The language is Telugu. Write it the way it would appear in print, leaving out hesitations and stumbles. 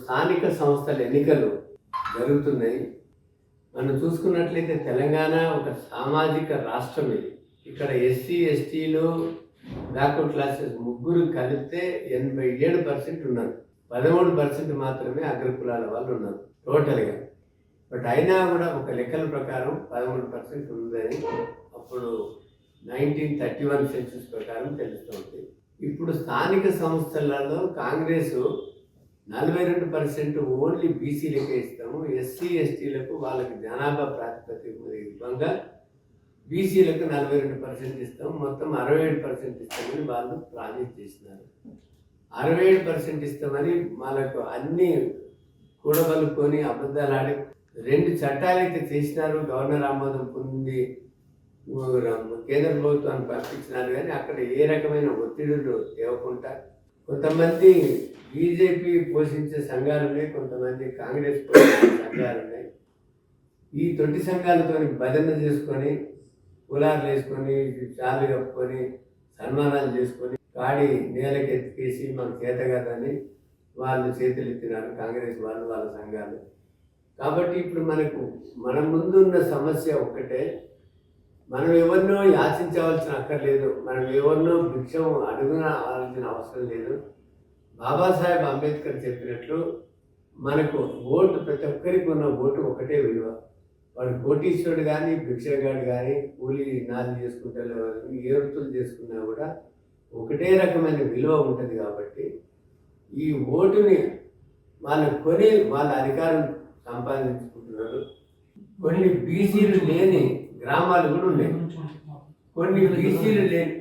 స్థానిక సంస్థల ఎన్నికలు జరుగుతున్నాయి. మనం చూసుకున్నట్లయితే తెలంగాణ ఒక సామాజిక రాష్ట్రం. ఇది ఇక్కడ ఎస్సీ ఎస్టీలు బ్యాక్వర్డ్ క్లాసెస్ ముగ్గురు కలిపితే 87% ఉన్నారు. 13% మాత్రమే అగ్రకులాల వాళ్ళు ఉన్నారు టోటల్గా. బట్ అయినా కూడా ఒక లెక్కల ప్రకారం 13% ఉందని అప్పుడు 1931 సెన్సస్ ప్రకారం తెలుస్తుంది. ఇప్పుడు స్థానిక సంస్థలలో కాంగ్రెస్ 42% ఓన్లీ బీసీలకే ఇస్తాము, ఎస్సీ ఎస్టీలకు వాళ్ళకి జనాభా ప్రాతిపదికగా బీసీలకు 42% ఇస్తాము, మొత్తం 67% ఇస్తామని వాళ్ళు ప్రామిస్ చేసినారు. 67% ఇస్తామని వాళ్ళకు అన్ని కూడబలుకొని అబద్ధాలు ఆడి 2 చట్టాలు అయితే చేసినారు. గవర్నర్ ఆమోదం పొంది కేంద్ర ప్రభుత్వాన్ని పంపించినారు. కానీ అక్కడ ఏ రకమైన ఒత్తిడులు తేవకుండా కొంతమంది బీజేపీ పోషించే సంఘాలు ఉన్నాయి, కొంతమంది కాంగ్రెస్ పోషించే సంఘాలు ఉన్నాయి. ఈ తొట్టి సంఘాలతో భజన చేసుకొని కులాలు వేసుకొని చాలు కప్పుకొని సన్మానాలు చేసుకొని కాడి నేలకి ఎత్తికేసి మన చేత కదని వాళ్ళు చేతులు ఎత్తినారు కాంగ్రెస్ వాళ్ళు, వాళ్ళ సంఘాలు. కాబట్టి ఇప్పుడు మన ముందున్న సమస్య ఒక్కటే, మనం ఎవరినో యాచించవలసిన అక్కర్లేదు, మనం ఎవరినో భిక్షం అడగాల్సిన అవసరం లేదు. బాబాసాహెబ్ అంబేద్కర్ చెప్పినట్లు మనకు ఓటు, ప్రతి ఒక్కరికి ఉన్న ఓటు ఒకటే విలువ. వాడు కోటీశ్వరుడు కానీ భిక్షగాడు కానీ కూలీ నాది చేసుకుంటే ఏ వృత్తులు చేసుకున్నా కూడా ఒకటే రకమైన విలువ ఉంటుంది. కాబట్టి ఈ ఓటుని వాళ్ళు కొని వాళ్ళ అధికారం సంపాదించుకుంటున్నారు. కొన్ని బీసీలు లేని గ్రామాలు కూడా ఉన్నాయి, కొన్ని బీసీలు లేని